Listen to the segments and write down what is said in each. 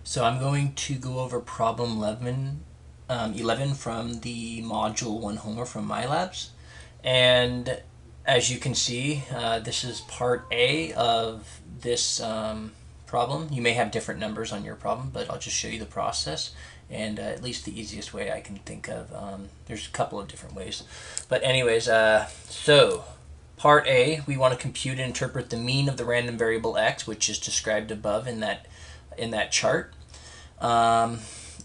So I'm going to go over problem 11 from the Module 1 homework from MyLabs. And as you can see, this is part A of this problem. You may have different numbers on your problem, but I'll just show you the process. And at least the easiest way I can think of. There's a couple of different ways. But anyways, so part A, we want to compute and interpret the mean of the random variable x, which is described above in that chart.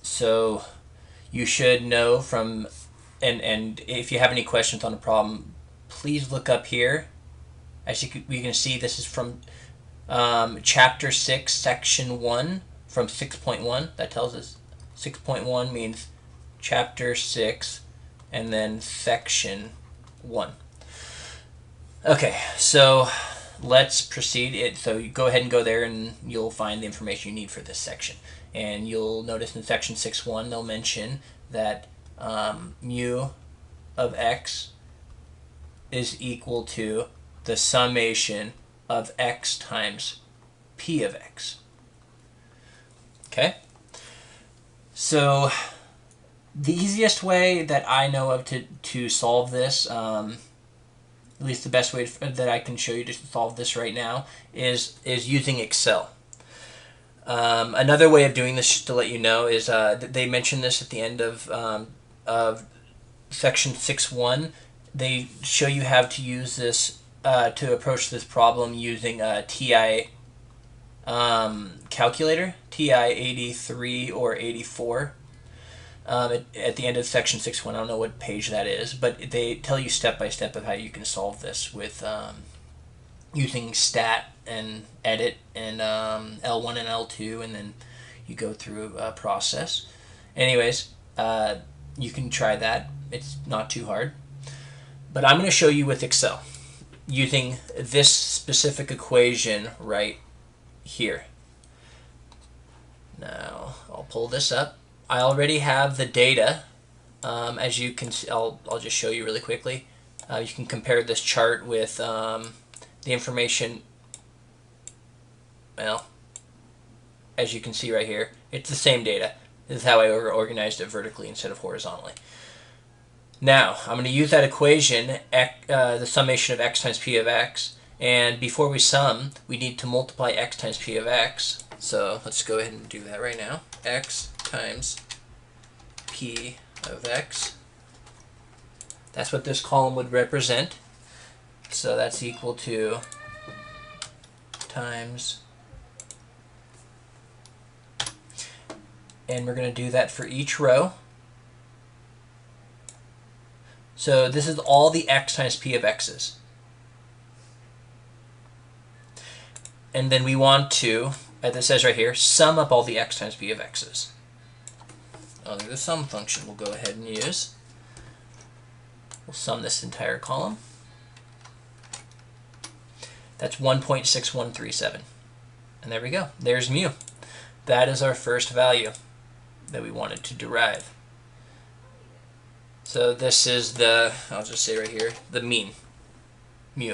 So you should know from, and if you have any questions on the problem, please look up here. As you can see, this is from chapter 6, section 1, from 6.1. That tells us 6.1 means chapter 6 and then section 1. Okay, so let's proceed. So you go ahead and go there and you'll find the information you need for this section. And you'll notice in section 6.1 they'll mention that mu of x is equal to the summation of x times p of x. Okay? So the easiest way that I know of to solve this, at least the best way that I can show you to solve this right now, is using Excel. Another way of doing this, just to let you know, is they mention this at the end of section 6.1. They show you how to use this to approach this problem using a TI calculator, TI 83 or 84. At the end of section 6.1, I don't know what page that is, but they tell you step by step of how you can solve this with using stat and edit and L1 and L2, and then you go through a process. Anyways, you can try that. It's not too hard. But I'm going to show you with Excel using this specific equation right here. Now, I'll pull this up. I already have the data. As you can see, I'll just show you really quickly. You can compare this chart with the information. Well, as you can see right here, it's the same data. This is how I organized it vertically instead of horizontally. Now, I'm going to use that equation, the summation of x times p of x, and before we sum, we need to multiply x times p of x. So let's go ahead and do that right now. X times p of x. That's what this column would represent. So that's equal to times, and we're going to do that for each row. So this is all the x times p of x's. And then we want to, as it says right here, sum up all the x times p of x's. There's the sum function we'll go ahead and use. We'll sum this entire column. That's 1.6137. And there we go. There's mu. That is our first value that we wanted to derive. So this is the, I'll just say right here, the mean, mu.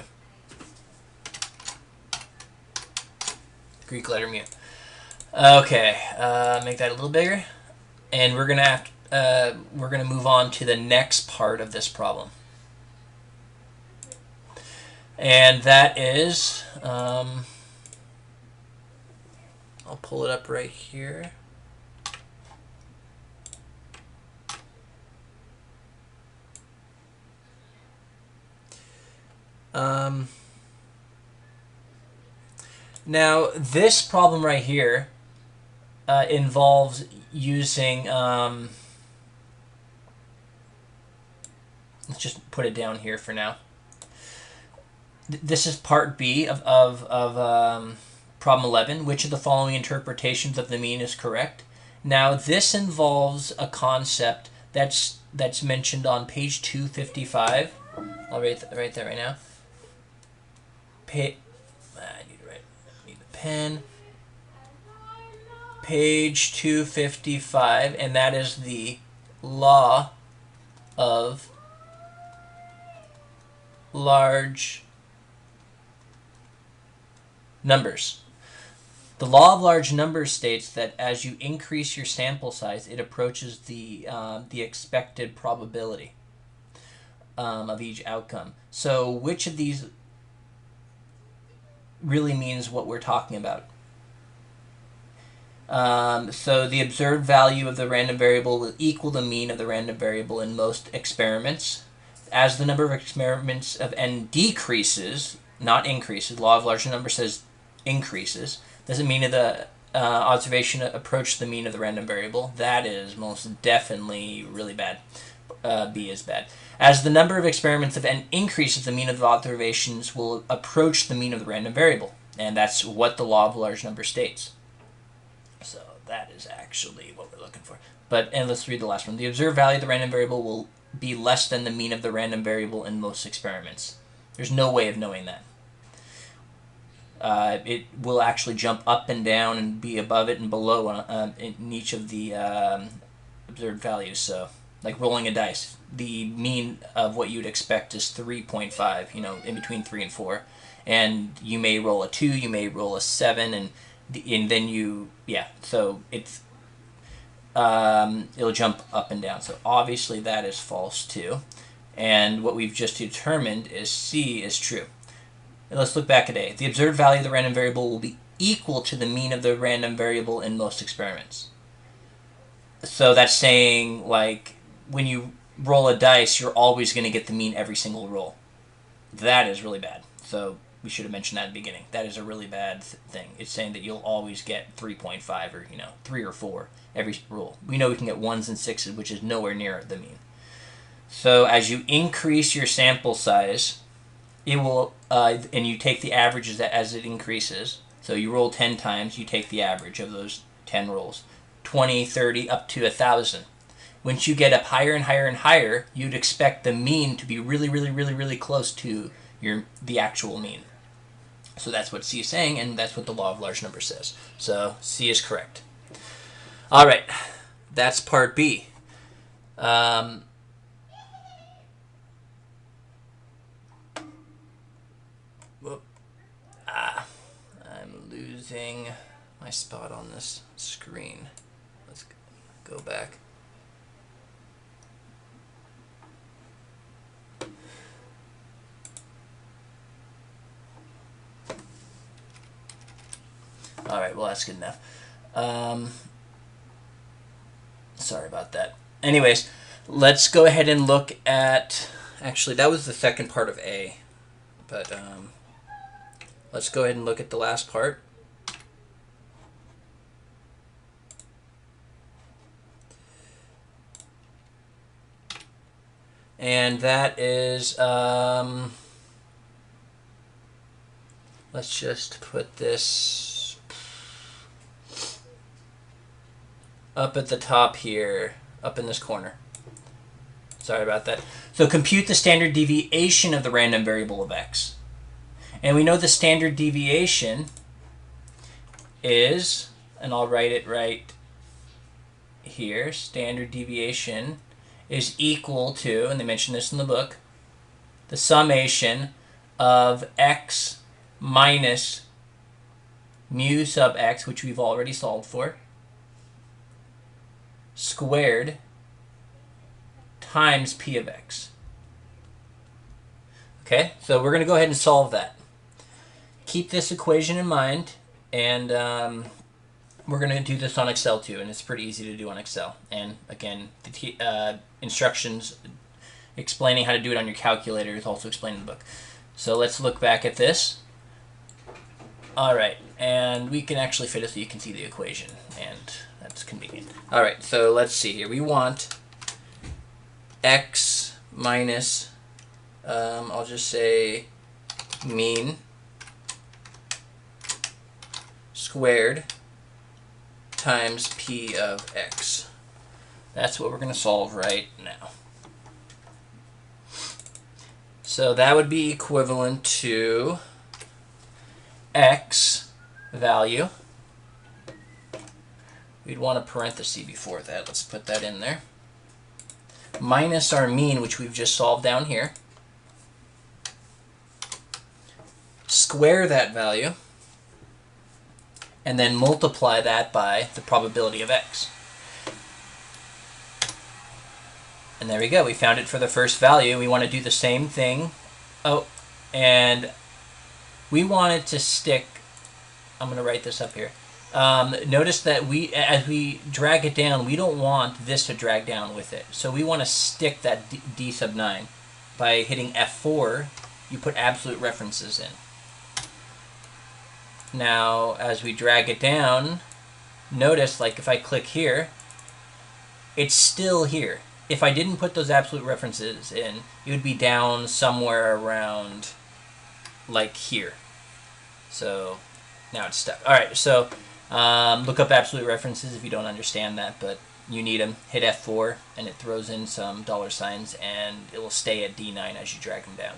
Greek letter mu. Okay, make that a little bigger, and we're gonna move on to the next part of this problem, and that is, I'll pull it up right here. Now, this problem right here involves using, let's just put it down here for now. This is part B of problem 11. Which of the following interpretations of the mean is correct? Now, this involves a concept that's mentioned on page 255. I'll write that right now. I need the pen. Page 255, and that is the law of large numbers. The law of large numbers states that as you increase your sample size, it approaches the expected probability of each outcome. So which of these really means what we're talking about? So the observed value of the random variable will equal the mean of the random variable in most experiments. As the number of experiments of n decreases, not increases, law of large numbers says increases, doesn't mean that the observation approached the mean of the random variable. That is most definitely really bad. B is bad. As the number of experiments of n increases, the mean of the observations will approach the mean of the random variable. And that's what the law of large numbers states. So that is actually what we're looking for. And let's read the last one. The observed value of the random variable will be less than the mean of the random variable in most experiments. There's no way of knowing that. It will actually jump up and down and be above it and below in each of the observed values. So, like rolling a dice, the mean of what you'd expect is 3.5, in between 3 and 4. And you may roll a 2, you may roll a 7, and then so it's it'll jump up and down. So obviously that is false too. And what we've just determined is C is true. Let's look back at A. The observed value of the random variable will be equal to the mean of the random variable in most experiments. So that's saying, like, when you roll a dice, you're always going to get the mean every single roll. That is really bad. So we should have mentioned that at the beginning. That is a really bad thing. It's saying that you'll always get 3.5 or, 3 or 4 every roll. We know we can get 1s and 6s, which is nowhere near the mean. So as you increase your sample size, it will, and you take the averages as it increases. So you roll 10 times, you take the average of those 10 rolls. 20, 30, up to 1,000. Once you get up higher and higher and higher, you'd expect the mean to be really, really, really, really close to the actual mean. So that's what C is saying, and that's what the law of large numbers says. So C is correct. All right, that's part B. I'm losing my spot on this screen. Let's go back. All right, well, that's good enough. Sorry about that. Anyways, let's go ahead and look at... Actually, that was the second part of A. But let's go ahead and look at the last part. And that is... let's just put this up at the top here, up in this corner. Sorry about that. So compute the standard deviation of the random variable of x. And we know the standard deviation is, and I'll write it right here, standard deviation is equal to, and they mention this in the book, the summation of x minus mu sub x, which we've already solved for, squared times p of x. Okay, so we're going to go ahead and solve that. Keep this equation in mind, and we're going to do this on Excel too, and it's pretty easy to do on Excel. And again, the instructions explaining how to do it on your calculator is also explained in the book. So let's look back at this. All right, and we can actually fit it so you can see the equation, and that's convenient. All right, so let's see here. We want x minus, I'll just say mean squared times p of x. That's what we're going to solve right now. So that would be equivalent to x value. We'd want a parenthesis before that. Let's put that in there. Minus our mean, which we've just solved down here. Square that value. and then multiply that by the probability of x. And there we go. We found it for the first value. We want to do the same thing. Oh, and we want it to stick. I'm going to write this up here. Notice that as we drag it down, we don't want this to drag down with it. So we want to stick that d sub 9. By hitting F4, you put absolute references in. Now, as we drag it down, notice, like if I click here, it's still here. If I didn't put those absolute references in, it would be down somewhere around like here. So now it's stuck. All right, so look up absolute references if you don't understand that, but you need them. Hit F4, and it throws in some $signs, and it will stay at D9 as you drag them down.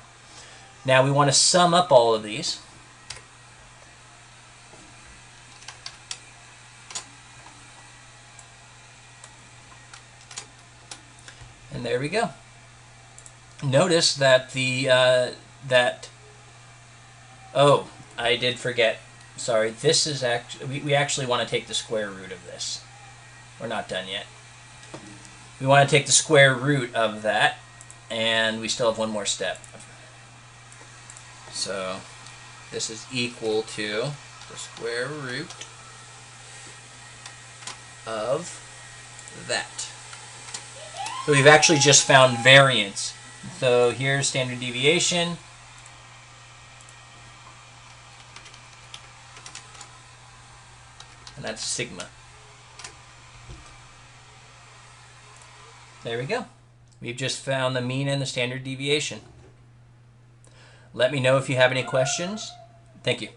Now we want to sum up all of these. And there we go. Notice that oh, I did forget. Sorry, this is actually, we actually want to take the square root of this. We're not done yet. We want to take the square root of that, and we still have one more step. So this is equal to the square root of that. So we've actually just found variance. So here's standard deviation. And that's sigma. There we go. We've just found the mean and the standard deviation. Let me know if you have any questions. Thank you.